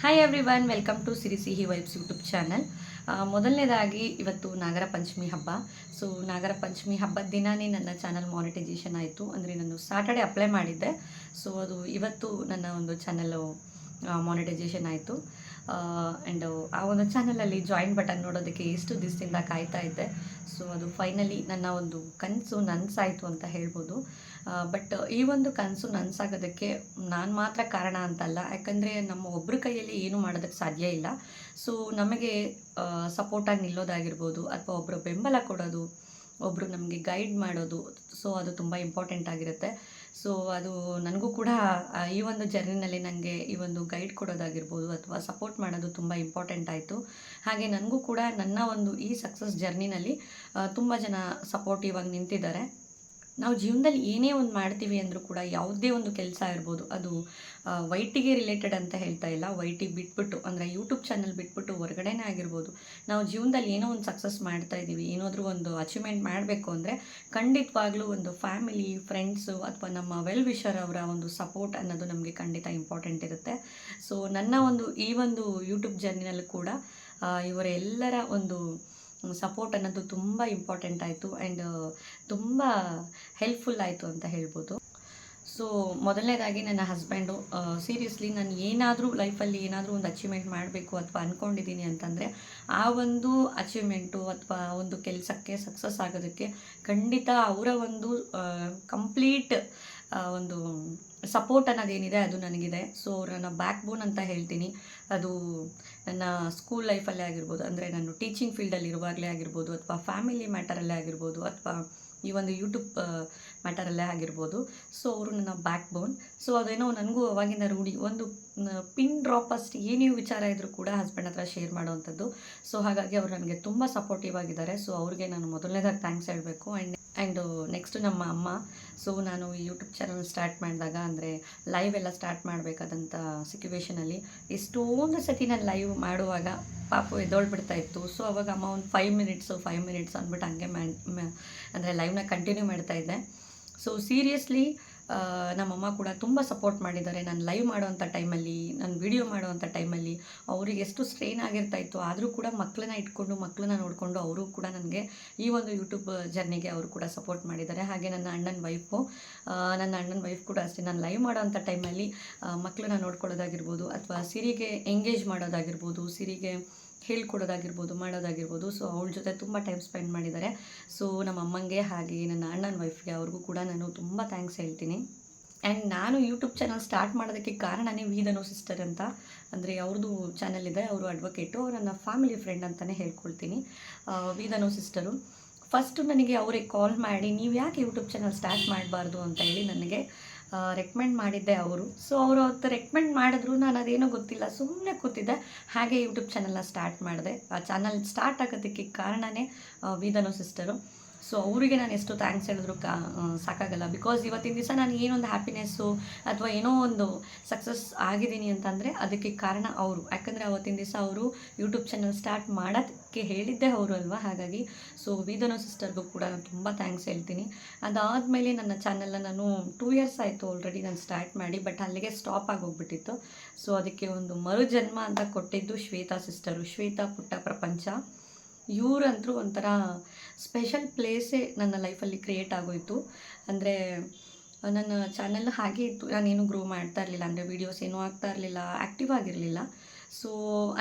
Hi everyone, welcome to ಸಿರಿ ಸಿಹಿ vibes YouTube channel. ಮೊದಲನೇದಾಗಿ ಇವತ್ತು ನಾಗರ ಪಂಚಮಿ ಹಬ್ಬ. ಸೊ ನಾಗರ ಪಂಚಮಿ ಹಬ್ಬದ ದಿನವೇ ನನ್ನ ಚಾನಲ್ ಮಾನಿಟೈಸೇಷನ್ ಆಯಿತು. ಅಂದರೆ ನಾನು ಸಾಟರ್ಡೆ ಅಪ್ಲೈ ಮಾಡಿದ್ದೆ. ಸೊ ಅದು ಇವತ್ತು ನನ್ನ ಒಂದು ಚಾನಲ್ಲು ಮಾನಿಟೈಸೇಷನ್ ಆಯಿತು. ಆ್ಯಂಡ್ ಆ ಒಂದು ಚಾನಲಲ್ಲಿ ಜಾಯಿನ್ ಬಟನ್ ನೋಡೋದಕ್ಕೆ ಎಷ್ಟು ದಿವಸದಿಂದ ಕಾಯ್ತಾ ಇದ್ದೆ. ಸೊ ಅದು ಫೈನಲಿ ನನ್ನ ಒಂದು ಕನಸು ನನಸಾಯಿತು ಅಂತ ಹೇಳ್ಬೋದು. ಬಟ್ ಈ ಒಂದು ಕನಸು ನನಸಾಗೋದಕ್ಕೆ ನಾನು ಮಾತ್ರ ಕಾರಣ ಅಂತಲ್ಲ, ಯಾಕಂದರೆ ನಮ್ಮ ಒಬ್ಬರ ಕೈಯಲ್ಲಿ ಏನು ಮಾಡೋದಕ್ಕೆ ಸಾಧ್ಯ ಇಲ್ಲ. ಸೊ ನಮಗೆ ಸಪೋರ್ಟಾಗಿ ನಿಲ್ಲೋದಾಗಿರ್ಬೋದು, ಅಥವಾ ಒಬ್ಬರು ಬೆಂಬಲ ಕೊಡೋದು, ಒಬ್ಬರು ನಮಗೆ ಗೈಡ್ ಮಾಡೋದು, ಸೊ ಅದು ತುಂಬ ಇಂಪಾರ್ಟೆಂಟ್ ಆಗಿರುತ್ತೆ. ಸೊ ಅದು ನನಗೂ ಕೂಡ ಈ ಒಂದು ಜರ್ನಿನಲ್ಲಿ ನನಗೆ ಈ ಒಂದು ಗೈಡ್ ಕೊಡೋದಾಗಿರ್ಬೋದು ಅಥವಾ ಸಪೋರ್ಟ್ ಮಾಡೋದು ತುಂಬ ಇಂಪಾರ್ಟೆಂಟ್ ಆಯಿತು. ಹಾಗೆ ನನಗೂ ಕೂಡ ನನ್ನ ಒಂದು ಈ ಸಕ್ಸಸ್ ಜರ್ನಿನಲ್ಲಿ ತುಂಬ ಜನ ಸಪೋರ್ಟಿವ್ ಆಗಿ ನಿಂತಿದ್ದಾರೆ. ನಾವು ಜೀವನದಲ್ಲಿ ಏನೇ ಒಂದು ಮಾಡ್ತೀವಿ ಅಂದರೂ ಕೂಡ, ಯಾವುದೇ ಒಂದು ಕೆಲಸ ಇರ್ಬೋದು, ಅದು ವೈಟಿಗೆ ರಿಲೇಟೆಡ್ ಅಂತ ಹೇಳ್ತಾ ಇಲ್ಲ, ವೈಟಿ ಬಿಟ್ಬಿಟ್ಟು ಅಂದರೆ ಯೂಟ್ಯೂಬ್ ಚಾನಲ್ ಬಿಟ್ಬಿಟ್ಟು ಹೊರಗಡೆನೇ ಆಗಿರ್ಬೋದು, ನಾವು ಜೀವನದಲ್ಲಿ ಏನೋ ಒಂದು ಸಕ್ಸಸ್ ಮಾಡ್ತಾ ಇದ್ದೀವಿ, ಏನಾದರೂ ಒಂದು ಅಚೀವ್ಮೆಂಟ್ ಮಾಡಬೇಕು ಅಂದರೆ ಖಂಡಿತವಾಗ್ಲೂ ಒಂದು ಫ್ಯಾಮಿಲಿ, ಫ್ರೆಂಡ್ಸು ಅಥವಾ ನಮ್ಮ ವೆಲ್ ವಿಷರ್ ಅವರ ಒಂದು ಸಪೋರ್ಟ್ ಅನ್ನೋದು ನಮಗೆ ಖಂಡಿತ ಇಂಪಾರ್ಟೆಂಟ್ ಇರುತ್ತೆ. ಸೊ ನನ್ನ ಒಂದು ಈ ಒಂದು ಯೂಟ್ಯೂಬ್ ಜರ್ನಿನಲ್ಲೂ ಕೂಡ ಇವರೆಲ್ಲರ ಒಂದು ಸಪೋರ್ಟ್ ಅನ್ನೋದು ತುಂಬ ಇಂಪಾರ್ಟೆಂಟ್ ಆಯಿತು ಆ್ಯಂಡ್ ತುಂಬ ಹೆಲ್ಪ್ಫುಲ್ ಆಯಿತು ಅಂತ ಹೇಳ್ಬೋದು. ಸೊ ಮೊದಲನೇದಾಗಿ ನನ್ನ ಹಸ್ಬೆಂಡು ಸೀರಿಯಸ್ಲಿ ನಾನು ಏನಾದರೂ ಲೈಫಲ್ಲಿ ಏನಾದರೂ ಒಂದು ಅಚೀವ್ಮೆಂಟ್ ಮಾಡಬೇಕು ಅಥವಾ ಅಂದ್ಕೊಂಡಿದ್ದೀನಿ ಅಂತಂದರೆ, ಆ ಒಂದು ಅಚೀವ್ಮೆಂಟು ಅಥವಾ ಒಂದು ಕೆಲಸಕ್ಕೆ ಸಕ್ಸಸ್ ಆಗೋದಕ್ಕೆ ಖಂಡಿತ ಅವರ ಒಂದು ಕಂಪ್ಲೀಟ್ ಒಂದು ಸಪೋರ್ಟ್ ಅನ್ನೋದೇನಿದೆ ಅದು ನನಗಿದೆ. ಸೊ ನನ್ನ ಬ್ಯಾಕ್ ಬೋನ್ ಅಂತ ಹೇಳ್ತೀನಿ. ಅದು ನನ್ನ ಸ್ಕೂಲ್ ಲೈಫಲ್ಲೇ ಆಗಿರ್ಬೋದು, ಅಂದರೆ ನಾನು ಟೀಚಿಂಗ್ ಫೀಲ್ಡಲ್ಲಿ ಇರುವಾಗಲೇ ಆಗಿರ್ಬೋದು, ಅಥವಾ ಫ್ಯಾಮಿಲಿ ಮ್ಯಾಟರಲ್ಲೇ ಆಗಿರ್ಬೋದು, ಅಥವಾ ಈ ಒಂದು ಯೂಟ್ಯೂಬ್ ಮ್ಯಾಟರಲ್ಲೇ ಆಗಿರ್ಬೋದು. ಸೊ ಅವರು ನನ್ನ ಬ್ಯಾಕ್ ಬೋನ್. ಸೊ ಅದೇನೋ ನನಗೂ ಅವಾಗಿಂದ ರೂಢಿ, ಒಂದು ಪಿನ್ ಡ್ರಾಪ್ ಅಷ್ಟು ಏನೇ ವಿಚಾರ ಇದ್ದರೂ ಕೂಡ ಹಸ್ಬೆಂಡ್ ಹತ್ರ ಶೇರ್ ಮಾಡೋವಂಥದ್ದು. ಸೊ ಹಾಗಾಗಿ ಅವರು ನನಗೆ ತುಂಬ ಸಪೋರ್ಟಿವ್ ಆಗಿದ್ದಾರೆ. ಸೊ ಅವ್ರಿಗೆ ನಾನು ಮೊದಲನೇದಾಗಿ ಥ್ಯಾಂಕ್ಸ್ ಹೇಳಬೇಕು. ಆ್ಯಂಡ್ ನೆಕ್ಸ್ಟು ನಮ್ಮ ಅಮ್ಮ. ಸೊ ನಾನು ಈ ಯೂಟ್ಯೂಬ್ ಚಾನಲ್ ಸ್ಟಾರ್ಟ್ ಮಾಡಿದಾಗ, ಅಂದರೆ ಲೈವ್ ಎಲ್ಲ ಸ್ಟಾರ್ಟ್ ಮಾಡಬೇಕಾದಂಥ ಸಿಚುವೇಷನಲ್ಲಿ ಎಷ್ಟೊಂದು ಸತಿ ನಾನು ಲೈವ್ ಮಾಡುವಾಗ ಪಾಪು ಎದ್ದೊಳ್ಬಿಡ್ತಾ ಇತ್ತು. ಸೊ ಅವಾಗ ಅಮ್ಮ ಒಂದು 5 ಮಿನಿಟ್ಸ್ ಅಂದ್ಬಿಟ್ಟು ಹಂಗೆ ಅಂದರೆ ಲೈವ್ನ ಕಂಟಿನ್ಯೂ ಮಾಡ್ತಾಯಿದ್ದೆ. ಸೊ ಸೀರಿಯಸ್ಲಿ ನಮ್ಮಮ್ಮ ಕೂಡ ತುಂಬ ಸಪೋರ್ಟ್ ಮಾಡಿದ್ದಾರೆ. ನಾನು ಲೈವ್ ಮಾಡೋವಂಥ ಟೈಮಲ್ಲಿ, ನಾನು ವಿಡಿಯೋ ಮಾಡೋವಂಥ ಟೈಮಲ್ಲಿ ಅವ್ರಿಗೆ ಎಷ್ಟು ಸ್ಟ್ರೈನ್ ಆಗಿರ್ತಾಯಿತ್ತು, ಆದರೂ ಕೂಡ ಮಕ್ಕಳನ್ನ ನೋಡಿಕೊಂಡು ಅವರು ಕೂಡ ನನಗೆ ಈ ಒಂದು ಯೂಟ್ಯೂಬ್ ಜರ್ನಿಗೆ ಅವರು ಕೂಡ ಸಪೋರ್ಟ್ ಮಾಡಿದ್ದಾರೆ. ಹಾಗೆ ನನ್ನ ಅಣ್ಣನ ವೈಫ್ ಕೂಡ ಅಷ್ಟೇ, ನಾನು ಲೈವ್ ಮಾಡೋವಂಥ ಟೈಮಲ್ಲಿ ಮಕ್ಕಳನ್ನ ನೋಡ್ಕೊಳ್ಳೋದಾಗಿರ್ಬೋದು, ಅಥವಾ ಸಿರಿಗೆ ಎಂಗೇಜ್ ಮಾಡೋದಾಗಿರ್ಬೋದು, ಸಿರಿಗೆ ಮಾಡೋದಾಗಿರ್ಬೋದು. ಸೊ ಅವಳ ಜೊತೆ ತುಂಬ ಟೈಮ್ ಸ್ಪೆಂಡ್ ಮಾಡಿದ್ದಾರೆ. ಸೊ ನಮ್ಮ ಅಮ್ಮಂಗೆ ಹಾಗೆ ನನ್ನ ಅಣ್ಣನ ವೈಫ್ಗೆ ಅವ್ರಿಗೂ ಕೂಡ ನಾನು ತುಂಬ ಥ್ಯಾಂಕ್ಸ್ ಹೇಳ್ತೀನಿ. ಆ್ಯಂಡ್ ನಾನು ಯೂಟ್ಯೂಬ್ ಚಾನಲ್ ಸ್ಟಾರ್ಟ್ ಮಾಡೋದಕ್ಕೆ ಕಾರಣನೇ ವೀದನು ಸಿಸ್ಟರ್ ಅಂತ, ಅಂದರೆ ಅವ್ರದ್ದು ಚಾನಲ್ ಇದೆ, ಅವರು ಅಡ್ವೊಕೇಟು, ನನ್ನ ಫ್ಯಾಮಿಲಿ ಫ್ರೆಂಡ್ ಅಂತಲೇ ಹೇಳ್ಕೊಳ್ತೀನಿ. ವೀದನು ಸಿಸ್ಟರು ಫಸ್ಟು ನನಗೆ ಅವರೇ ಕಾಲ್ ಮಾಡಿ, ನೀವು ಯಾಕೆ ಯೂಟ್ಯೂಬ್ ಚಾನಲ್ ಸ್ಟಾರ್ಟ್ ಮಾಡಬಾರ್ದು ಅಂತ ಹೇಳಿ ನನಗೆ ರೆಕಮೆಂಡ್ ಮಾಡಿದ್ದೆ ಅವರು. ಸೊ ಅವರು ಅವತ್ತು ರೆಕಮೆಂಡ್ ಮಾಡಿದ್ರು, ನಾನು ಅದೇನೋ ಗೊತ್ತಿಲ್ಲ, ಸುಮ್ಮನೆ ಕೂತಿದ್ದೆ, ಹಾಗೆ ಯೂಟ್ಯೂಬ್ ಚಾನಲ್ನ ಸ್ಟಾರ್ಟ್ ಮಾಡಿದೆ. ಆ ಚಾನಲ್ ಸ್ಟಾರ್ಟ್ ಆಗೋದಕ್ಕೆ ಕಾರಣನೇ ವೀದನು ಸಿಸ್ಟರು. ಸೊ ಅವರಿಗೆ ನಾನು ಎಷ್ಟು ಥ್ಯಾಂಕ್ಸ್ ಹೇಳಿದ್ರು ಸಾಕಾಗಲ್ಲ. ಬಿಕಾಸ್ ಇವತ್ತಿನ ದಿವಸ ನಾನು ಏನೊಂದು ಹ್ಯಾಪಿನೆಸ್ಸು ಅಥವಾ ಏನೋ ಒಂದು ಸಕ್ಸಸ್ ಆಗಿದ್ದೀನಿ ಅಂತಂದರೆ ಅದಕ್ಕೆ ಕಾರಣ ಅವರು. ಯಾಕಂದರೆ ಅವತ್ತಿನ ದಿವಸ ಅವರು ಯೂಟ್ಯೂಬ್ ಚಾನಲ್ ಸ್ಟಾರ್ಟ್ ಮಾಡೋದಕ್ಕೆ ಹೇಳಿದ್ದೆ ಅವರು ಅಲ್ವಾ. ಹಾಗಾಗಿ ಸೊ ವೀದನು ಸಿಸ್ಟರ್ಗೂ ಕೂಡ ನಾನು ತುಂಬ ಥ್ಯಾಂಕ್ಸ್ ಹೇಳ್ತೀನಿ. ಅದಾದಮೇಲೆ ನನ್ನ ಚಾನಲ್ನ ನಾನು 2 ಇಯರ್ಸ್ ಆಯಿತು ಆಲ್ರೆಡಿ ನಾನು ಸ್ಟಾರ್ಟ್ ಮಾಡಿ, ಬಟ್ ಅಲ್ಲಿಗೆ ಸ್ಟಾಪ್ ಆಗೋಗ್ಬಿಟ್ಟಿತ್ತು. ಸೊ ಅದಕ್ಕೆ ಒಂದು ಮರುಜನ್ಮ ಅಂತ ಕೊಟ್ಟಿದ್ದು ಶ್ವೇತಾ ಸಿಸ್ಟರು, ಶ್ವೇತಾ ಪುಟ್ಟ ಪ್ರಪಂಚ. ಇವರಂತರೂ ಒಂಥರ ಸ್ಪೆಷಲ್ ಪ್ಲೇಸೇ ನನ್ನ ಲೈಫಲ್ಲಿ ಕ್ರಿಯೇಟ್ ಆಗೋಯಿತು. ಅಂದರೆ ನನ್ನ ಚಾನೆಲ್ ಹಾಗೆ ಇತ್ತು, ನಾನೇನು ಗ್ರೋ ಮಾಡ್ತಾ ಇರಲಿಲ್ಲ, ಅಂದರೆ ವೀಡಿಯೋಸ್ ಏನೂ ಆಗ್ತಾ ಇರಲಿಲ್ಲ, ಆ್ಯಕ್ಟಿವ್ ಆಗಿರಲಿಲ್ಲ. ಸೊ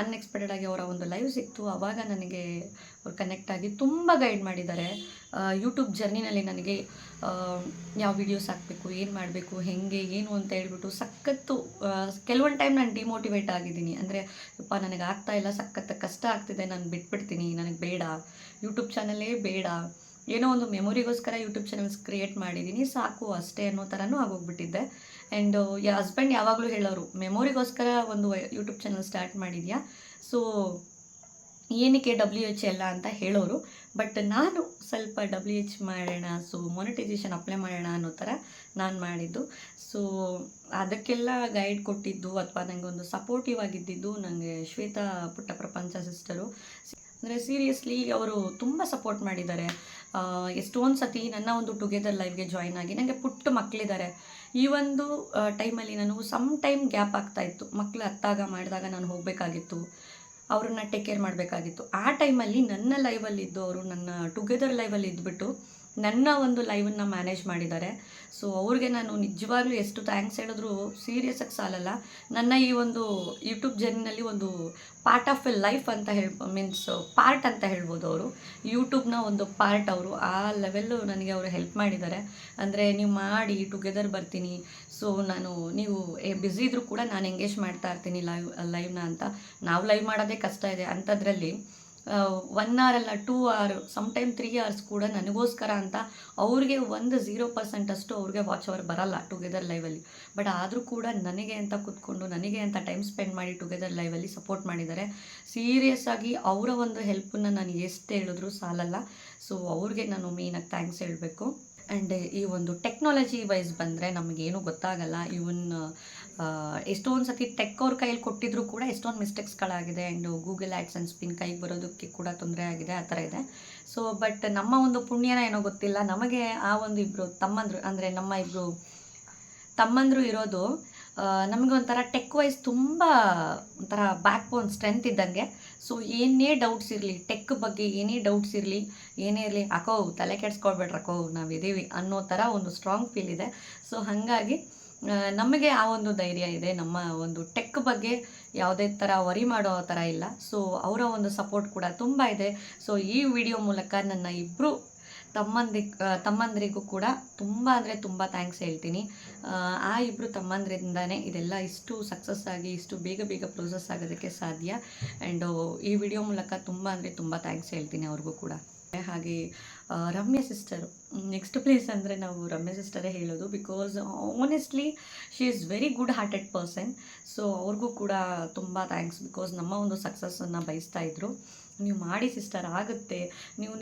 ಅನ್ಎಕ್ಸ್ಪೆಕ್ಟೆಡಾಗಿ ಅವರ ಒಂದು ಲೈವ್ ಸಿಕ್ತು. ಆವಾಗ ನನಗೆ ಅವ್ರು ಕನೆಕ್ಟ್ ಆಗಿ ತುಂಬ ಗೈಡ್ ಮಾಡಿದ್ದಾರೆ. ಯೂಟ್ಯೂಬ್ ಜರ್ನಿನಲ್ಲಿ ನನಗೆ ಯಾವ ವೀಡಿಯೋಸ್ ಹಾಕಬೇಕು, ಏನು ಮಾಡಬೇಕು, ಹೇಗೆ ಏನು ಅಂತ ಹೇಳ್ಬಿಟ್ಟು ಸಖತ್ತು ಕೆಲವೊಂದು ಟೈಮ್ ನಾನು ಡಿಮೋಟಿವೇಟ್ ಆಗಿದ್ದೀನಿ. ಅಂದರೆ ನನಗೆ ಆಗ್ತಾಯಿಲ್ಲ, ಸಖತ್ತು ಕಷ್ಟ ಆಗ್ತಿದೆ, ನಾನು ಬಿಟ್ಬಿಡ್ತೀನಿ, ನನಗೆ ಬೇಡ ಯೂಟ್ಯೂಬ್ ಚಾನಲೇ ಬೇಡ, ಏನೋ ಒಂದು ಮೆಮೊರಿಗೋಸ್ಕರ ಯೂಟ್ಯೂಬ್ ಚಾನಲ್ಸ್ ಕ್ರಿಯೇಟ್ ಮಾಡಿದ್ದೀನಿ ಸಾಕು ಅಷ್ಟೇ ಅನ್ನೋ ಥರನೂ ಆಗೋಗ್ಬಿಟ್ಟಿದ್ದೆ. ಆ್ಯಂಡ್ ಹಸ್ಬೆಂಡ್ ಯಾವಾಗಲೂ ಹೇಳೋರು, ಮೆಮೊರಿಗೋಸ್ಕರ ಒಂದು ಯೂಟ್ಯೂಬ್ ಚಾನಲ್ ಸ್ಟಾರ್ಟ್ ಮಾಡಿದ್ಯಾ, ಸೊ ಏನಕ್ಕೆ WH ಎಲ್ಲ ಅಂತ ಹೇಳೋರು. ಬಟ್ ನಾನು ಸ್ವಲ್ಪ WH ಮಾಡೋಣ, ಸೊ ಮಾನಿಟೈಸೇಷನ್ ಅಪ್ಲೈ ಮಾಡೋಣ ಅನ್ನೋ ಥರ ನಾನು ಮಾಡಿದ್ದು. ಸೊ ಅದಕ್ಕೆಲ್ಲ ಗೈಡ್ ಕೊಟ್ಟಿದ್ದು ಅಥವಾ ನನಗೆ ಒಂದು ಸಪೋರ್ಟಿವ್ ಆಗಿದ್ದಿದ್ದು ನನಗೆ ಶ್ವೇತಾ ಪುಟ್ಟ ಪ್ರಪಂಚ ಸಿಸ್ಟರು. ಅಂದರೆ ಸೀರಿಯಸ್ಲಿ ಅವರು ತುಂಬ ಸಪೋರ್ಟ್ ಮಾಡಿದ್ದಾರೆ. ಎಷ್ಟೊಂದು ಸತಿ ನನ್ನ ಒಂದು ಟುಗೆದರ್ ಲೈವ್ಗೆ ಜಾಯ್ನ್ ಆಗಿ, ನನಗೆ ಪುಟ್ಟ ಮಕ್ಕಳಿದ್ದಾರೆ, ಈ ಒಂದು ಟೈಮಲ್ಲಿ ನಾನು ಸಮ್ ಟೈಮ್ ಗ್ಯಾಪ್ ಆಗ್ತಾಯಿತ್ತು. ಮಕ್ಕಳು ಅತ್ತಾಗ ಮಾಡಿದಾಗ ನಾನು ಹೋಗಬೇಕಾಗಿತ್ತು, ಅವ್ರನ್ನ ಟೇಕ್ ಕೇರ್ ಮಾಡಬೇಕಾಗಿತ್ತು. ಆ ಟೈಮಲ್ಲಿ ನನ್ನ ಲೈವಲ್ಲಿದ್ದು ಅವರು ನನ್ನ ಟುಗೆದರ್ ಲೈವಲ್ಲಿ ಇದ್ಬಿಟ್ಟು ನನ್ನ ಒಂದು ಲೈವನ್ನು ಮ್ಯಾನೇಜ್ ಮಾಡಿದ್ದಾರೆ. ಸೊ ಅವ್ರಿಗೆ ನಾನು ನಿಜವಾಗ್ಲೂ ಎಷ್ಟು ಥ್ಯಾಂಕ್ಸ್ ಹೇಳಿದ್ರು ಸೀರಿಯಸ್ಸಾಗಿ ಸಾಲಲ್ಲ. ನನ್ನ ಈ ಒಂದು ಯೂಟ್ಯೂಬ್ ಜರ್ನಿನಲ್ಲಿ ಒಂದು ಪಾರ್ಟ್ ಆಫ್ ಎ ಲೈಫ್ ಅಂತ ಮೀನ್ಸ್ ಪಾರ್ಟ್ ಅಂತ ಹೇಳ್ಬೋದು. ಅವರು ಯೂಟ್ಯೂಬ್ನ ಒಂದು ಪಾರ್ಟ್ ಅವರು. ಆ ಲೆವೆಲ್ಲು ನನಗೆ ಅವರು ಹೆಲ್ಪ್ ಮಾಡಿದ್ದಾರೆ. ಅಂದರೆ ನೀವು ಮಾಡಿ ಟುಗೆದರ್ ಬರ್ತೀನಿ, ಸೊ ನೀವು ಬ್ಯುಸಿ ಇದ್ದರೂ ಕೂಡ ನಾನು ಎಂಗೇಜ್ ಮಾಡ್ತಾ ಇರ್ತೀನಿ ಲೈವ್ನ ಅಂತ. ನಾವು ಲೈವ್ ಮಾಡೋದೇ ಕಷ್ಟ ಇದೆ, ಅಂಥದ್ರಲ್ಲಿ 1 hour ಅಲ್ಲ 2 hour ಸಮ್ಟೈಮ್ 3 hours ಕೂಡ ನನಗೋಸ್ಕರ ಅಂತ ಅವ್ರಿಗೆ 0% ಅಷ್ಟು ಅವ್ರಿಗೆ ವಾಚ್ ಅವರ್ ಬರಲ್ಲ ಟುಗೆದರ್ ಲೈವಲ್ಲಿ. ಬಟ್ ಆದರೂ ಕೂಡ ನನಗೆ ಅಂತ ಕೂತ್ಕೊಂಡು ನನಗೆ ಅಂತ ಟೈಮ್ ಸ್ಪೆಂಡ್ ಮಾಡಿ ಟುಗೆದರ್ ಲೈವಲ್ಲಿ ಸಪೋರ್ಟ್ ಮಾಡಿದ್ದಾರೆ. ಸೀರಿಯಸ್ಸಾಗಿ ಅವರ ಒಂದು ಹೆಲ್ಪನ್ನು ನಾನು ಎಷ್ಟು ಹೇಳಿದ್ರು ಸಾಲಲ್ಲ. ಸೊ ಅವ್ರಿಗೆ ನಾನು ಮೇಯ್ನಾಗಿ ಥ್ಯಾಂಕ್ಸ್ ಹೇಳಬೇಕು. ಆ್ಯಂಡ್ ಈ ಒಂದು ಟೆಕ್ನಾಲಜಿ ವೈಸ್ ಬಂದರೆ ನಮಗೇನು ಗೊತ್ತಾಗಲ್ಲ. ಇವನ್ ಎಷ್ಟೊಂದು ಸತಿ ಟೆಕ್ ಅವ್ರ ಕೈಯಲ್ಲಿ ಕೊಟ್ಟಿದ್ರು ಕೂಡ ಎಷ್ಟೊಂದು ಮಿಸ್ಟೇಕ್ಸ್ಗಳಾಗಿದೆ. ಆ್ಯಂಡ್ ಗೂಗಲ್ ಆ್ಯಡ್ಸೆನ್ಸ್ ಪಿನ್ ಕೈಗೆ ಬರೋದಕ್ಕೆ ಕೂಡ ತೊಂದರೆ ಆಗಿದೆ, ಆ ಥರ ಇದೆ. ಸೊ ಬಟ್ ನಮ್ಮ ಒಂದು ಪುಣ್ಯನ ಏನೋ ಗೊತ್ತಿಲ್ಲ, ನಮಗೆ ಆ ಒಂದು ಇಬ್ಬರು ತಮ್ಮಂದರು, ಅಂದರೆ ನಮ್ಮ ಇಬ್ಬರು ತಮ್ಮಂದರು ಇರೋದು ನಮಗೆ ಒಂಥರ ಟೆಕ್ ವೈಸ್ ತುಂಬ ಒಂಥರ ಬ್ಯಾಕ್ ಬೋನ್ ಸ್ಟ್ರೆಂತ್ ಇದ್ದಂಗೆ. ಸೊ ಏನೇ ಡೌಟ್ಸ್ ಇರಲಿ, ಟೆಕ್ ಬಗ್ಗೆ ಏನೇ ಡೌಟ್ಸ್ ಇರಲಿ, ಏನೇ ಇರಲಿ, ಅಕೋ ತಲೆ ಕೆಡ್ಸ್ಕೊಳ್ಬೇಡ್ರಕ್ಕೋ ನಾವಿದ್ದೀವಿ ಅನ್ನೋ ಥರ ಒಂದು ಸ್ಟ್ರಾಂಗ್ ಫೀಲ್ ಇದೆ. ಸೊ ಹಾಗಾಗಿ ನಮಗೆ ಆ ಒಂದು ಧೈರ್ಯ ಇದೆ. ನಮ್ಮ ಒಂದು ಟೆಕ್ ಬಗ್ಗೆ ಯಾವುದೇ ಥರ ವರಿ ಮಾಡೋ ಥರ ಇಲ್ಲ. ಸೊ ಅವರ ಒಂದು ಸಪೋರ್ಟ್ ಕೂಡ ತುಂಬ ಇದೆ. ಸೊ ಈ ವಿಡಿಯೋ ಮೂಲಕ ನನ್ನ ಇಬ್ಬರು ತಮ್ಮಂದರಿಗೂ ಕೂಡ ತುಂಬ ಅಂದರೆ ತುಂಬ ಥ್ಯಾಂಕ್ಸ್ ಹೇಳ್ತೀನಿ. ಆ ಇಬ್ಬರು ತಮ್ಮಂದ್ರಿಂದನೇ ಇದೆಲ್ಲ ಇಷ್ಟು ಸಕ್ಸಸ್ ಆಗಿ ಇಷ್ಟು ಬೇಗ ಪ್ರೋಸೆಸ್ ಆಗೋದಕ್ಕೆ ಸಾಧ್ಯ. ಆ್ಯಂಡ್ ಈ ವಿಡಿಯೋ ಮೂಲಕ ತುಂಬ ಅಂದರೆ ತುಂಬ ಥ್ಯಾಂಕ್ಸ್ ಹೇಳ್ತೀನಿ ಅವ್ರಿಗೂ ಕೂಡ. ಹಾಗೆ ರಮ್ಯಾ ಸಿಸ್ಟರು ನೆಕ್ಸ್ಟ್ ಪ್ಲೇಸ್ ಅಂದರೆ ನಾವು ರಮ್ಯಾ ಸಿಸ್ಟರೇ ಹೇಳೋದು. Because honestly she is very good hearted person. So ಅವ್ರಿಗೂ ಕೂಡ ತುಂಬ ಥ್ಯಾಂಕ್ಸ್. ಬಿಕಾಸ್ ನಮ್ಮ ಒಂದು ಸಕ್ಸಸ್ಸನ್ನು ಬಯಸ್ತಾ ಇದ್ರು. ನೀವು ಮಾಡಿ ಸಿಸ್ಟರ್ ಆಗುತ್ತೆ, ನೀವು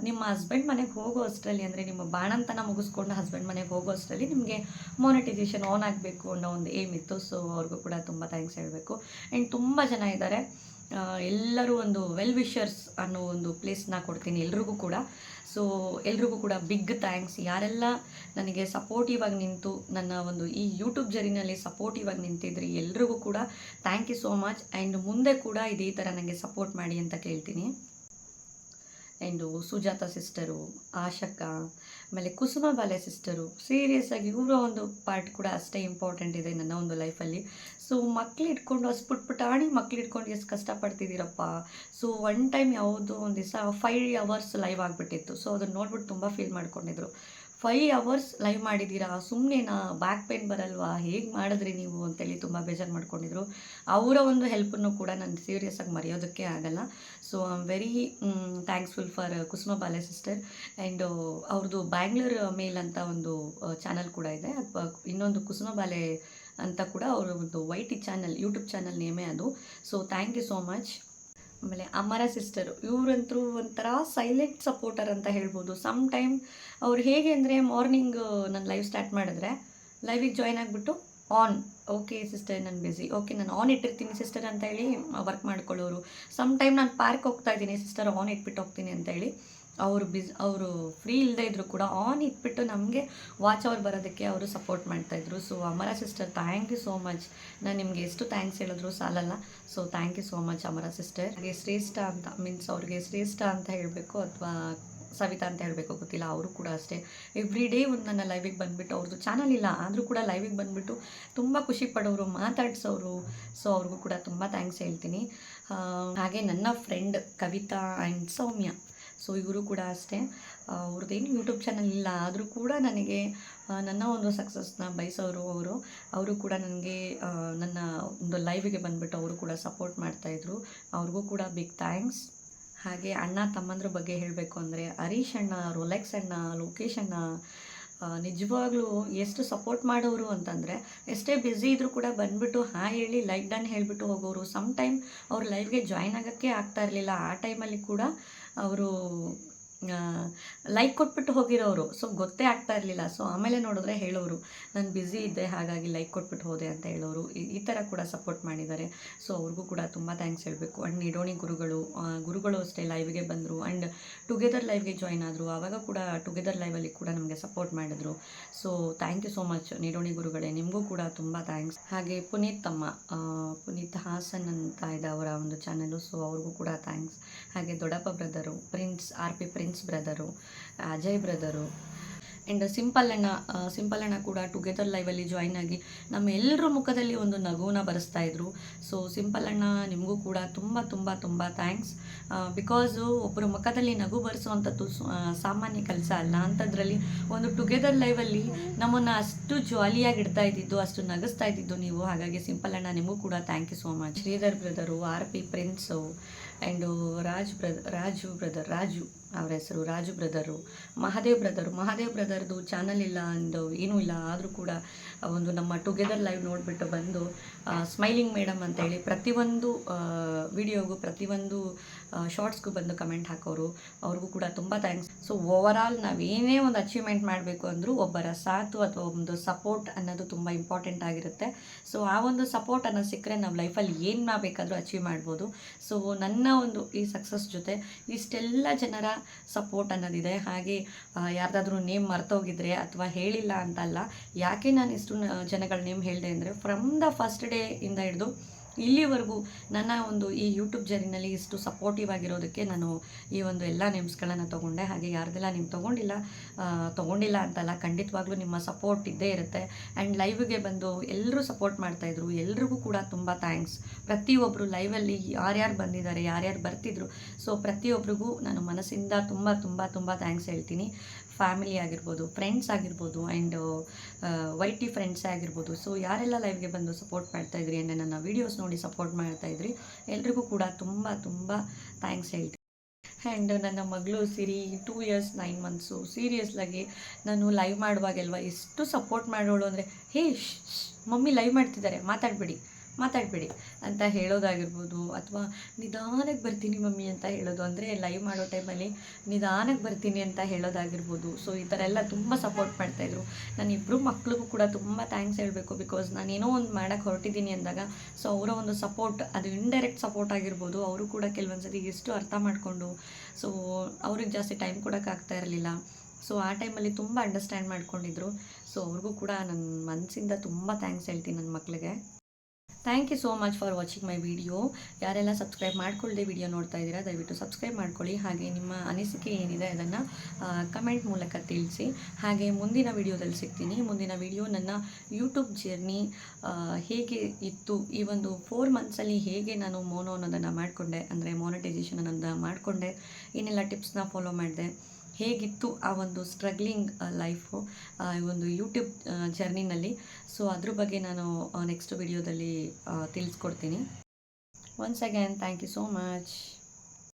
ನಿಮ್ಮ ಹಸ್ಬೆಂಡ್ ಮನೆಗೆ ಹೋಗೋ ಅಷ್ಟರಲ್ಲಿ, ಅಂದರೆ ನಿಮ್ಮ ಬಾಣಂತನ ಮುಗಿಸ್ಕೊಂಡು ಹಸ್ಬೆಂಡ್ ಮನೆಗೆ ಹೋಗೋ ಅಷ್ಟರಲ್ಲಿ ನಿಮಗೆ ಮಾನಿಟೈಸೇಷನ್ ಆನ್ ಆಗಬೇಕು ಅನ್ನೋ ಒಂದು ಏಮ್ ಇತ್ತು. ಸೊ ಅವ್ರಿಗೂ ಕೂಡ ತುಂಬ ಥ್ಯಾಂಕ್ಸ್ ಹೇಳಬೇಕು. ಆ್ಯಂಡ್ ತುಂಬ ಜನ ಇದ್ದಾರೆ, ಎಲ್ಲರೂ ಒಂದು ವೆಲ್ ವಿಷರ್ಸ್ ಅನ್ನೋ ಒಂದು ಪ್ಲೇಸ್ನ ಕೊಡ್ತೀನಿ ಎಲ್ರಿಗೂ ಕೂಡ. ಸೊ ಎಲ್ರಿಗೂ ಕೂಡ ಬಿಗ್ ಥ್ಯಾಂಕ್ಸ್. ಯಾರೆಲ್ಲ ನನಗೆ ಸಪೋರ್ಟಿವ್ ಆಗಿ ನಿಂತು ನನ್ನ ಒಂದು ಈ ಯೂಟ್ಯೂಬ್ ಜರ್ನಿನಲ್ಲಿ ಸಪೋರ್ಟಿವ್ ಆಗಿ ನಿಂತಿದ್ರಿ ಎಲ್ರಿಗೂ ಕೂಡ thank you so much. And ಮುಂದೆ ಕೂಡ ಇದೇ ಥರ ನನಗೆ ಸಪೋರ್ಟ್ ಮಾಡಿ ಅಂತ ಕೇಳ್ತೀನಿ. ಆ್ಯಂಡು ಸುಜಾತ ಸಿಸ್ಟರು, ಆಶಕ್ಕ, ಆಮೇಲೆ ಕುಸುಮ ಬಾಲೆ ಸಿಸ್ಟರು, ಸೀರಿಯಸ್ಸಾಗಿ ಇವರ ಒಂದು ಪಾರ್ಟ್ ಕೂಡ ಅಷ್ಟೇ ಇಂಪಾರ್ಟೆಂಟ್ ಇದೆ ನನ್ನ ಒಂದು ಲೈಫಲ್ಲಿ. ಸೊ ಮಕ್ಳು ಇಟ್ಕೊಂಡು ಅಷ್ಟು ಪುಟ್ಪುಟಾಣಿ ಮಕ್ಳು ಇಟ್ಕೊಂಡು ಎಷ್ಟು ಕಷ್ಟಪಡ್ತಿದ್ದೀರಪ್ಪ. ಸೊ ಒನ್ ಟೈಮ್ ಯಾವುದೋ ಒಂದು ದಿವಸ 5 hours ಲೈವ್ ಆಗಿಬಿಟ್ಟಿತ್ತು. ಸೊ ಅದನ್ನು ನೋಡ್ಬಿಟ್ಟು ತುಂಬ ಫೀಲ್ ಮಾಡ್ಕೊಂಡಿದ್ರು. 5 hours ಲೈವ್ ಮಾಡಿದ್ದೀರಾ, ಸುಮ್ಮನೆನಾ, ಬ್ಯಾಕ್ ಪೇನ್ ಬರಲ್ವಾ, ಹೇಗೆ ಮಾಡಿದ್ರಿ ನೀವು ಅಂತೇಳಿ ತುಂಬ ಬೇಜಾರು ಮಾಡ್ಕೊಂಡಿದ್ರು. ಅವರ ಒಂದು ಹೆಲ್ಪನ್ನು ಕೂಡ ನಾನು ಸೀರಿಯಸ್ಸಾಗಿ ಮರೆಯೋದಕ್ಕೆ ಆಗಲ್ಲ. So I am very thanksful for Kusuma Bale sister. And ಅವ್ರದ್ದು ಬ್ಯಾಂಗ್ಳೂರ್ ಮೇಲ್ ಅಂತ ಒಂದು ಚಾನಲ್ ಕೂಡ ಇದೆ. ಅಥವಾ ಇನ್ನೊಂದು ಕುಸುಮ ಬಾಲೆ ಅಂತ ಕೂಡ ಅವರ ಒಂದು ವೈಟಿ ಚಾನಲ್, ಯೂಟ್ಯೂಬ್ ಚಾನಲ್ ನೇಮೇ ಅದು. So thank you so much. ಆಮೇಲೆ ಅಮರ ಸಿಸ್ಟರು, ಇವರಂತರೂ ಒಂಥರ ಸೈಲೆಂಟ್ ಸಪೋರ್ಟರ್ ಅಂತ ಹೇಳ್ಬೋದು. ಸಮ್ ಟೈಮ್ ಅವ್ರು ಹೇಗೆ ಅಂದರೆ ಮಾರ್ನಿಂಗ್ ನಾನು ಲೈವ್ ಸ್ಟಾರ್ಟ್ ಮಾಡಿದ್ರೆ ಲೈವಿಗೆ ಜಾಯ್ನ್ ಆಗಿಬಿಟ್ಟು ಓಕೆ ಸಿಸ್ಟರ್ ನಾನು ಬ್ಯುಸಿ, ಓಕೆ ನಾನು ಆನ್ ಇಟ್ಟಿರ್ತೀನಿ ಸಿಸ್ಟರ್ ಅಂತ ಹೇಳಿ ವರ್ಕ್ ಮಾಡ್ಕೊಳ್ಳೋರು. ಸಮ್ ಟೈಮ್ ನಾನು ಪಾರ್ಕ್ ಹೋಗ್ತಾ ಇದ್ದೀನಿ ಸಿಸ್ಟರ್ ಆನ್ ಇಟ್ಬಿಟ್ಟು ಹೋಗ್ತೀನಿ ಅಂತ ಹೇಳಿ ಅವರು ಫ್ರೀ ಇಲ್ಲದೆ ಇದ್ದರೂ ಕೂಡ ಆನ್ ಇಟ್ಬಿಟ್ಟು ನಮಗೆ ವಾಚ್ ಅವರ್ ಬರೋದಕ್ಕೆ ಅವರು ಸಪೋರ್ಟ್ ಮಾಡ್ತಾಯಿದ್ರು. So Amara sister thank you so much. ನಾನು ನಿಮಗೆ ಎಷ್ಟು ಥ್ಯಾಂಕ್ಸ್ ಹೇಳಿದ್ರು ಸಾಲಲ್ಲ. So thank you so much Amara sister. ಹಾಗೆ ಶ್ರೇಷ್ಠ ಅಂತ ಮೀನ್ಸ್ ಅವ್ರಿಗೆ ಶ್ರೇಷ್ಠ ಅಂತ ಹೇಳಬೇಕು ಅಥವಾ ಸವಿತಾ ಅಂತ ಹೇಳಬೇಕು ಗೊತ್ತಿಲ್ಲ, ಅವರು ಕೂಡ ಅಷ್ಟೇ ಎವ್ರಿ ಡೇ ಒಂದು ನನ್ನ ಲೈವಿಗೆ ಬಂದುಬಿಟ್ಟು, ಅವ್ರದ್ದು ಚಾನಲ್ ಇಲ್ಲ ಆದರೂ ಕೂಡ ಲೈವಿಗೆ ಬಂದುಬಿಟ್ಟು ತುಂಬ ಖುಷಿ ಪಡೋರು, ಮಾತಾಡ್ಸೋರು. ಸೊ ಅವ್ರಿಗೂ ಕೂಡ ತುಂಬ ಥ್ಯಾಂಕ್ಸ್ ಹೇಳ್ತೀನಿ. ಹಾಗೆ ನನ್ನ friend Kavitha and Soumya, so ಇವರು ಕೂಡ ಅಷ್ಟೇ, ಅವ್ರದ್ದೇನು ಯೂಟ್ಯೂಬ್ ಚಾನಲ್ ಇಲ್ಲ ಆದರೂ ಕೂಡ ನನಗೆ ನನ್ನ ಒಂದು ಸಕ್ಸಸ್ನ ಬಯಸೋರು ಅವರು ಕೂಡ ನನಗೆ ನನ್ನ ಒಂದು ಲೈವಿಗೆ ಬಂದುಬಿಟ್ಟು ಅವರು ಕೂಡ ಸಪೋರ್ಟ್ ಮಾಡ್ತಾಯಿದ್ರು. ಅವ್ರಿಗೂ ಕೂಡ ಬಿಗ್ ಥ್ಯಾಂಕ್ಸ್. ಹಾಗೆ ಅಣ್ಣ ತಮ್ಮಂದ್ರ ಬಗ್ಗೆ ಹೇಳಬೇಕು ಅಂದರೆ ಹರೀಶ್ ಅಣ್ಣ, ರೋಲೆಕ್ಸ್ ಅಣ್ಣ, ಲೋಕೇಶ್ ಅಣ್ಣ ನಿಜವಾಗ್ಲೂ ಎಷ್ಟು ಸಪೋರ್ಟ್ ಮಾಡೋರು ಅಂತಂದರೆ, ಎಷ್ಟೇ ಬ್ಯುಸಿ ಇದ್ದರೂ ಕೂಡ ಬಂದುಬಿಟ್ಟು ಹಾಯ್ ಹೇಳಿ ಲೈಕ್ ಡನ್ ಹೇಳಿಬಿಟ್ಟು ಹೋಗೋರು. ಸಮ್ ಟೈಮ್ ಅವ್ರು ಲೈವ್ಗೆ ಜಾಯ್ನ್ ಆಗೋಕ್ಕೆ ಆಗ್ತಾ ಇರಲಿಲ್ಲ. ಆ ಟೈಮಲ್ಲಿ ಕೂಡ ಅವರು ಲೈಕ್ ಕೊಟ್ಬಿಟ್ಟು ಹೋಗಿರೋರು. ಸೊ ಗೊತ್ತೇ ಆಗ್ತಾ ಇರಲಿಲ್ಲ. ಸೊ ಆಮೇಲೆ ನೋಡಿದ್ರೆ ಹೇಳೋರು, ನಾನು ಬ್ಯುಸಿ ಇದ್ದೆ ಹಾಗಾಗಿ ಲೈಕ್ ಕೊಟ್ಬಿಟ್ಟು ಹೋದೆ ಅಂತ ಹೇಳೋರು. ಈ ಥರ ಕೂಡ ಸಪೋರ್ಟ್ ಮಾಡಿದ್ದಾರೆ. ಸೊ ಅವ್ರಿಗೂ ಕೂಡ ತುಂಬ ಥ್ಯಾಂಕ್ಸ್ ಹೇಳಬೇಕು. ಆ್ಯಂಡ್ ನಿಡೋಣಿ ಗುರುಗಳು ಅಷ್ಟೇ ಲೈವ್ಗೆ ಬಂದರು ಆ್ಯಂಡ್ ಟುಗೆದರ್ ಲೈವ್ಗೆ ಜಾಯ್ನ್ ಆದರು. ಆವಾಗ ಕೂಡ ಟುಗೆದರ್ ಲೈವಲ್ಲಿ ಕೂಡ ನಮಗೆ ಸಪೋರ್ಟ್ ಮಾಡಿದ್ರು. So thank you so much Nidoni ಗುರುಗಳೇ, ನಿಮಗೂ ಕೂಡ ತುಂಬ ಥ್ಯಾಂಕ್ಸ್. ಹಾಗೆ ಪುನೀತ್ ಹಾಸನ್ ಅಂತ ಇದೆ ಅವರ ಒಂದು ಚಾನಲು. ಸೊ ಅವ್ರಿಗೂ ಕೂಡ ಥ್ಯಾಂಕ್ಸ್. ಹಾಗೆ ದೊಡ್ಡಪ್ಪ brother, RP prince brother, Ajay brother and simple ಅಣ್ಣ ಕೂಡ ಟುಗೆದರ್ ಲೈವಲ್ಲಿ ಜಾಯ್ನ್ ಆಗಿ ನಮ್ಮ ಎಲ್ಲರ ಮುಖದಲ್ಲಿ ಒಂದು ನಗುವನ್ನ ಬರೆಸ್ತಾಯಿದ್ರು. ಸೊ ಸಿಂಪಲ್ ಅಣ್ಣ, ನಿಮಗೂ ಕೂಡ ತುಂಬ ತುಂಬ ತುಂಬ ಥ್ಯಾಂಕ್ಸ್. ಬಿಕಾಸು ಒಬ್ಬರ ಮುಖದಲ್ಲಿ ನಗು ಬರೆಸುವಂಥದ್ದು ಸಾಮಾನ್ಯ ಕೆಲಸ ಅಲ್ಲ. ಅಂಥದ್ರಲ್ಲಿ ಒಂದು ಟುಗೆದರ್ ಲೈವಲ್ಲಿ ನಮ್ಮನ್ನು ಅಷ್ಟು ಜಾಲಿಯಾಗಿ ಇಡ್ತಾ ಇದ್ದಿದ್ದು, ಅಷ್ಟು ನಗಿಸ್ತಾ ಇದ್ದಿದ್ದು ನೀವು. ಹಾಗಾಗಿ ಸಿಂಪಲ್ ಅಣ್ಣ, ನಿಮಗೂ ಕೂಡ thank you so much. Shridhar brother, RP prince and Raju ಅವರ ಹೆಸರು ರಾಜು ಬ್ರದರು, ಮಹಾದೇವ್ ಬ್ರದರ್ದು ಚಾನಲ್ ಇಲ್ಲ ಅಂದು ಏನೂ ಇಲ್ಲ. ಆದರೂ ಕೂಡ ಒಂದು ನಮ್ಮ ಟುಗೆದರ್ ಲೈವ್ ನೋಡಿಬಿಟ್ಟು ಬಂದು ಸ್ಮೈಲಿಂಗ್ ಮೇಡಮ್ ಅಂತೇಳಿ ಪ್ರತಿಯೊಂದು ವಿಡಿಯೋಗೂ ಪ್ರತಿಯೊಂದು ಶಾರ್ಟ್ಸ್ಗೂ ಬಂದು ಕಮೆಂಟ್ ಹಾಕೋರು. ಅವ್ರಿಗೂ ಕೂಡ ತುಂಬ ಥ್ಯಾಂಕ್ಸ್. ಸೊ ಓವರಾಲ್ ನಾವೇನೇ ಒಂದು ಅಚೀವ್ಮೆಂಟ್ ಮಾಡಬೇಕು ಅಂದರೂ ಒಬ್ಬರ ಸಾಥು ಅಥವಾ ಒಂದು ಸಪೋರ್ಟ್ ಅನ್ನೋದು ತುಂಬ ಇಂಪಾರ್ಟೆಂಟ್ ಆಗಿರುತ್ತೆ. ಸೊ ಆ ಒಂದು ಸಪೋರ್ಟ್ ಅನ್ನೋದು ಸಿಕ್ಕರೆ ನಾವು ಲೈಫಲ್ಲಿ ಏನು ಬೇಕಾದರೂ ಅಚೀವ್ ಮಾಡ್ಬೋದು. ಸೊ ನನ್ನ ಒಂದು ಈ ಸಕ್ಸಸ್ ಜೊತೆ ಇಷ್ಟೆಲ್ಲ ಜನರ ಸಪೋರ್ಟ್ ಅನ್ನೋದಿದೆ. ಹಾಗೆ ಯಾರ್ದಾದ್ರೂ ನೇಮ್ ಮರ್ತೋಗಿದ್ರೆ ಅಥವಾ ಹೇಳಿಲ್ಲ ಅಂತಲ್ಲ, ಯಾಕೆ ನಾನು ಇಷ್ಟು ಜನಗಳ ನೇಮ್ ಹೇಳಿದೆ ಅಂದರೆ, ಫ್ರಮ್ ದ ಫಸ್ಟ್ ಡೇ ಇಂದ ಹಿಡಿದು ಇಲ್ಲಿವರೆಗೂ ನನ್ನ ಒಂದು ಈ ಯೂಟ್ಯೂಬ್ ಜರ್ನಿನಲ್ಲಿ ಇಷ್ಟು ಸಪೋರ್ಟಿವ್ ಆಗಿರೋದಕ್ಕೆ ನಾನು ಈ ಒಂದು ಎಲ್ಲ ನೇಮ್ಸ್ಗಳನ್ನು ತೊಗೊಂಡೆ. ಹಾಗೆ ಯಾರ್ದೆಲ್ಲ ನೀವು ತೊಗೊಂಡಿಲ್ಲ ಅಂತಲ್ಲ, ಖಂಡಿತವಾಗ್ಲೂ ನಿಮ್ಮ ಸಪೋರ್ಟ್ ಇದ್ದೇ ಇರುತ್ತೆ. ಆ್ಯಂಡ್ ಲೈವ್ಗೆ ಬಂದು ಎಲ್ಲರೂ ಸಪೋರ್ಟ್ ಮಾಡ್ತಾಯಿದ್ರು. ಎಲ್ರಿಗೂ ಕೂಡ ತುಂಬ ಥ್ಯಾಂಕ್ಸ್. ಪ್ರತಿಯೊಬ್ಬರು ಲೈವಲ್ಲಿ ಯಾರ್ಯಾರು ಬಂದಿದ್ದಾರೆ, ಯಾರ್ಯಾರು ಬರ್ತಿದ್ರು, ಸೊ ಪ್ರತಿಯೊಬ್ಬರಿಗೂ ನಾನು ಮನಸ್ಸಿಂದ ತುಂಬ ತುಂಬ ತುಂಬ ಥ್ಯಾಂಕ್ಸ್ ಹೇಳ್ತೀನಿ. ಫ್ಯಾಮಿಲಿ ಆಗಿರ್ಬೋದು, ಫ್ರೆಂಡ್ಸ್ ಆಗಿರ್ಬೋದು, ಆ್ಯಂಡ್ YT ಫ್ರೆಂಡ್ಸೇ ಆಗಿರ್ಬೋದು. ಸೊ ಯಾರೆಲ್ಲ ಲೈವ್ಗೆ ಬಂದು ಸಪೋರ್ಟ್ ಮಾಡ್ತಾಯಿದ್ರಿ ಅಂದರೆ ನನ್ನ ವೀಡಿಯೋಸ್ ನೋಡಿ ಸಪೋರ್ಟ್ ಮಾಡ್ತಾಯಿದ್ರಿ, ಎಲ್ರಿಗೂ ಕೂಡ ತುಂಬ ತುಂಬ ಥ್ಯಾಂಕ್ಸ್ ಹೇಳ್ತೀನಿ. ಆ್ಯಂಡ್ ನನ್ನ ಮಗಳು ಸಿರಿ 2 years 9 months ಸೀರಿಯಸ್ಲಾಗಿ ನಾನು ಲೈವ್ ಮಾಡುವಾಗೆಲ್ವ ಎಷ್ಟು ಸಪೋರ್ಟ್ ಮಾಡೋಳು ಅಂದರೆ, ಹೇ ಮಮ್ಮಿ ಲೈವ್ ಮಾಡ್ತಿದ್ದಾರೆ, ಮಾತಾಡಬೇಡಿ ಅಂತ ಹೇಳೋದಾಗಿರ್ಬೋದು, ಅಥವಾ ನಿಧಾನಕ್ಕೆ ಬರ್ತೀನಿ ಮಮ್ಮಿ ಅಂತ ಹೇಳೋದು, ಅಂದರೆ ಲೈವ್ ಮಾಡೋ ಟೈಮಲ್ಲಿ ನಿಧಾನಕ್ಕೆ ಬರ್ತೀನಿ ಅಂತ ಹೇಳೋದಾಗಿರ್ಬೋದು. ಸೊ ಈ ಥರ ಎಲ್ಲ ತುಂಬ ಸಪೋರ್ಟ್ ಮಾಡ್ತಾಯಿದ್ರು. ನಾನು ಇಬ್ಬರು ಮಕ್ಳಿಗೂ ಕೂಡ ತುಂಬ ಥ್ಯಾಂಕ್ಸ್ ಹೇಳಬೇಕು. ಬಿಕಾಸ್ ನಾನೇನೋ ಒಂದು ಮಾಡೋಕ್ಕೆ ಹೊರಟಿದ್ದೀನಿ ಅಂದಾಗ ಸೊ ಅವರ ಒಂದು ಸಪೋರ್ಟ್, ಅದು ಇಂಡೈರೆಕ್ಟ್ ಸಪೋರ್ಟ್ ಆಗಿರ್ಬೋದು, ಅವರು ಕೂಡ ಕೆಲವೊಂದು ಸತಿ ಎಷ್ಟು ಅರ್ಥ ಮಾಡಿಕೊಂಡು, ಸೊ ಅವ್ರಿಗೆ ಜಾಸ್ತಿ ಟೈಮ್ ಕೊಡೋಕ್ಕಾಗ್ತಾ ಇರಲಿಲ್ಲ. ಸೊ ಆ ಟೈಮಲ್ಲಿ ತುಂಬ ಅಂಡರ್ಸ್ಟ್ಯಾಂಡ್ ಮಾಡ್ಕೊಂಡಿದ್ರು. ಸೊ ಅವ್ರಿಗೂ ಕೂಡ ನನ್ನ ಮನಸ್ಸಿಂದ ತುಂಬ ಥ್ಯಾಂಕ್ಸ್ ಹೇಳ್ತೀನಿ ನನ್ನ ಮಕ್ಕಳಿಗೆ. Thank you so much for watching my video. ಯಾರೆಲ್ಲ ಸಬ್ಸ್ಕ್ರೈಬ್ ಮಾಡ್ಕೊಳ್ಳದೆ ವಿಡಿಯೋ ನೋಡ್ತಾ ಇದ್ದೀರಾ, ದಯವಿಟ್ಟು ಸಬ್ಸ್ಕ್ರೈಬ್ ಮಾಡ್ಕೊಳ್ಳಿ. ಹಾಗೆ ನಿಮ್ಮ ಅನಿಸಿಕೆ ಏನಿದೆ ಅದನ್ನು ಕಮೆಂಟ್ ಮೂಲಕ ತಿಳಿಸಿ. ಹಾಗೆ ಮುಂದಿನ ವಿಡಿಯೋದಲ್ಲಿ ಸಿಗ್ತೀನಿ. ಮುಂದಿನ ವಿಡಿಯೋ ನನ್ನ ಯೂಟ್ಯೂಬ್ ಜರ್ನಿ ಹೇಗೆ ಇತ್ತು, ಈ ಒಂದು 4 monthsಲ್ಲಿ ಹೇಗೆ ನಾನು ಮೋನೋ ಅನ್ನೋದನ್ನು ಮಾಡಿಕೊಂಡೆ, ಅಂದರೆ ಮಾನಿಟೈಸೇಷನ್ ಅನ್ನೋದನ್ನು ಮಾಡಿಕೊಂಡೆ, ಏನೆಲ್ಲ ಟಿಪ್ಸ್ನ ಫಾಲೋ ಮಾಡಿದೆ, ಹೇಗಿತ್ತು ಆ ಒಂದು ಸ್ಟ್ರಗ್ಲಿಂಗ್ ಲೈಫು ಈ ಒಂದು ಯೂಟ್ಯೂಬ್ ಜರ್ನಿನಲ್ಲಿ. ಸೊ ಅದ್ರ ಬಗ್ಗೆ ನಾನು ನೆಕ್ಸ್ಟ್ ವಿಡಿಯೋದಲ್ಲಿ ತಿಳಿಸ್ಕೊಡ್ತೀನಿ. Once again thank you so much.